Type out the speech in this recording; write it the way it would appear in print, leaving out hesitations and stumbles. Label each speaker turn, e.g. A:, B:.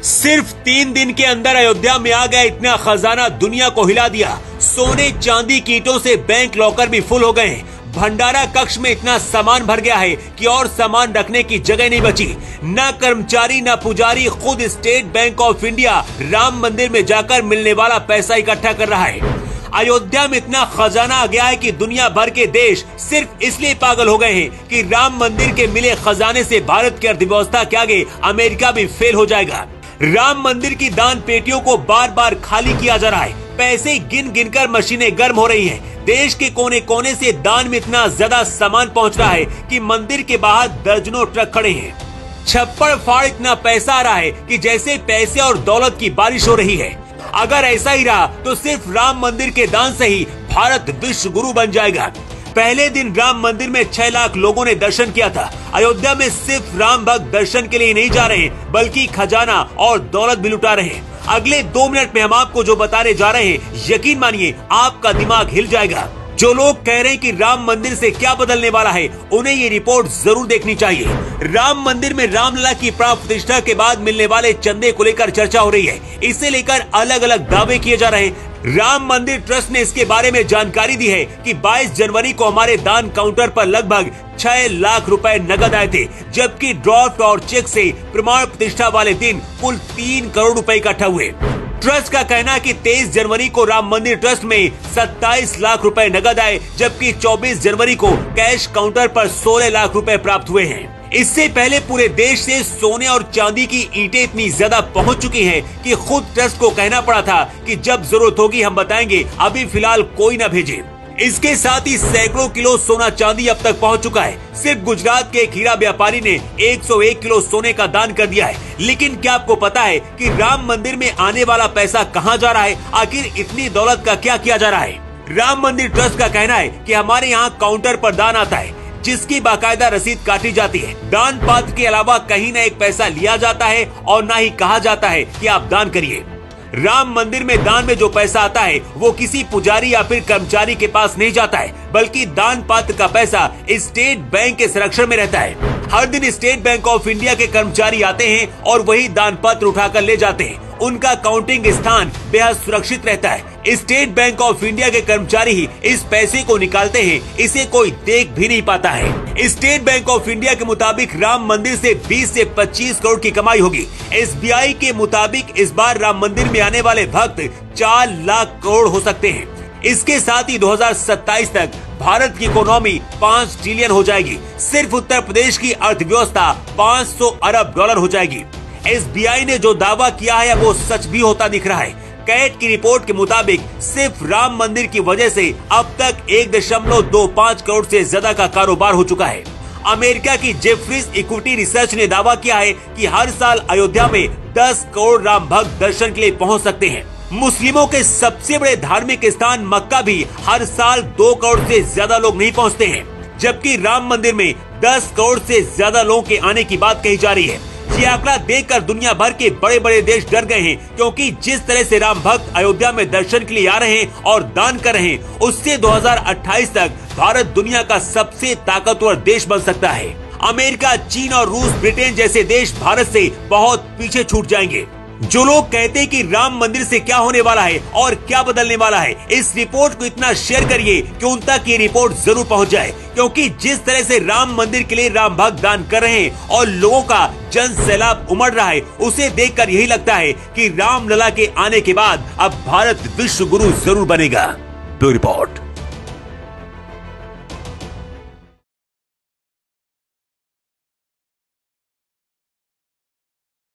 A: सिर्फ 3 दिन के अंदर अयोध्या में आ गया इतना खजाना, दुनिया को हिला दिया। सोने चांदी की ईंटों से बैंक लॉकर भी फुल हो गए हैं। भंडारा कक्ष में इतना सामान भर गया है कि और सामान रखने की जगह नहीं बची। न कर्मचारी न पुजारी, खुद state bank of India Ram मंदिर में जाकर मिलने वाला पैसा इकट्ठा कर रहा है। अयोध्या में इतना खजाना आ गया है कि दुनिया भर के देश सिर्फ इसलिए पागल हो गए हैं कि राम मंदिर के मिले खजाने से भारत की अर्थव्यवस्था के आगे अमेरिका भी फेल हो जाएगा। राम मंदिर की दान पेटियों को बार बार खाली किया जा रहा है। पैसे गिन गिन कर मशीनें गर्म हो रही हैं। देश के कोने कोने से दान में इतना ज्यादा सामान पहुंच रहा है कि मंदिर के बाहर दर्जनों ट्रक खड़े हैं। छप्पड़ फाड़ इतना पैसा आ रहा है कि जैसे पैसे और दौलत की बारिश हो रही है। अगर ऐसा ही रहा तो सिर्फ राम मंदिर के दान से ही भारत विश्व गुरु बन जाएगा। पहले दिन राम मंदिर में 6 लाख लोगों ने दर्शन किया था। अयोध्या में सिर्फ राम भक्त दर्शन के लिए नहीं जा रहे, बल्कि खजाना और दौलत भी लुटा रहे हैं। अगले 2 मिनट में हम आपको जो बताने जा रहे हैं, यकीन मानिए आपका दिमाग हिल जाएगा। जो लोग कह रहे हैं कि राम मंदिर से क्या बदलने वाला है, उन्हें ये रिपोर्ट जरूर देखनी चाहिए। राम मंदिर में रामलला की प्राण प्रतिष्ठा के बाद मिलने वाले चंदे को लेकर चर्चा हो रही है। इसे लेकर अलग अलग दावे किए जा रहे हैं। राम मंदिर ट्रस्ट ने इसके बारे में जानकारी दी है कि 22 जनवरी को हमारे दान काउंटर पर लगभग 6 लाख रुपए नगद आए थे, जबकि ड्राफ्ट और चेक से प्रमाण प्रतिष्ठा वाले दिन कुल 3 करोड़ रुपए इकट्ठा हुए। ट्रस्ट का कहना है कि 23 जनवरी को राम मंदिर ट्रस्ट में 27 लाख रुपए नगद आए, जबकि 24 जनवरी को कैश काउंटर पर 16 लाख रुपए प्राप्त हुए हैं। इससे पहले पूरे देश से सोने और चांदी की ईंटें इतनी ज्यादा पहुंच चुकी हैं कि खुद ट्रस्ट को कहना पड़ा था कि जब जरूरत होगी हम बताएंगे, अभी फिलहाल कोई न भेजे। इसके साथ ही सैकड़ों किलो सोना चांदी अब तक पहुंच चुका है। सिर्फ गुजरात के एक हीरा व्यापारी ने 101 किलो सोने का दान कर दिया है। लेकिन क्या आपको पता है कि राम मंदिर में आने वाला पैसा कहां जा रहा है? आखिर इतनी दौलत का क्या किया जा रहा है? राम मंदिर ट्रस्ट का कहना है कि हमारे यहाँ काउंटर पर दान आता है, जिसकी बाकायदा रसीद काटी जाती है। दान पात्र के अलावा कहीं न एक पैसा लिया जाता है और न ही कहा जाता है कि आप दान करिए। राम मंदिर में दान में जो पैसा आता है वो किसी पुजारी या फिर कर्मचारी के पास नहीं जाता है, बल्कि दान पात्र का पैसा स्टेट बैंक के संरक्षण में रहता है। हर दिन स्टेट बैंक ऑफ इंडिया के कर्मचारी आते हैं और वही दान पत्र उठाकर ले जाते हैं। उनका काउंटिंग स्थान बेहद सुरक्षित रहता है। स्टेट बैंक ऑफ इंडिया के कर्मचारी ही इस पैसे को निकालते हैं, इसे कोई देख भी नहीं पाता है। स्टेट बैंक ऑफ इंडिया के मुताबिक राम मंदिर से 20 से 25 करोड़ की कमाई होगी। SBI के मुताबिक इस बार राम मंदिर में आने वाले भक्त 4 लाख करोड़ हो सकते हैं। इसके साथ ही 2027 तक भारत की इकोनॉमी 5 ट्रिलियन हो जाएगी। सिर्फ उत्तर प्रदेश की अर्थव्यवस्था 500 अरब डॉलर हो जाएगी। SBI ने जो दावा किया है वो सच भी होता दिख रहा है। कैट की रिपोर्ट के मुताबिक सिर्फ राम मंदिर की वजह से अब तक 1.25 करोड़ से ज्यादा का कारोबार हो चुका है। अमेरिका की जेफरीज इक्विटी रिसर्च ने दावा किया है कि हर साल अयोध्या में 10 करोड़ राम भक्त दर्शन के लिए पहुंच सकते हैं। मुस्लिमों के सबसे बड़े धार्मिक स्थान मक्का भी हर साल 2 करोड़ से ज्यादा लोग नहीं पहुंचते हैं, जबकि राम मंदिर में 10 करोड़ से ज्यादा लोगों के आने की बात कही जा रही है। ये आंकड़ा देखकर दुनिया भर के बड़े बड़े देश डर गए हैं, क्योंकि जिस तरह से राम भक्त अयोध्या में दर्शन के लिए आ रहे हैं और दान कर रहे हैं, उससे 2028 तक भारत दुनिया का सबसे ताकतवर देश बन सकता है। अमेरिका, चीन और रूस, ब्रिटेन जैसे देश भारत से बहुत पीछे छूट जाएंगे। जो लोग कहते हैं कि राम मंदिर से क्या होने वाला है और क्या बदलने वाला है, इस रिपोर्ट को इतना शेयर करिए कि उन तक ये रिपोर्ट जरूर पहुंच जाए, क्योंकि जिस तरह से राम मंदिर के लिए राम भक्त दान कर रहे हैं और लोगों का जन सैलाब उमड़ रहा है, उसे देखकर यही लगता है कि रामलला के आने के बाद अब भारत विश्व गुरु जरूर बनेगा। Bureau report.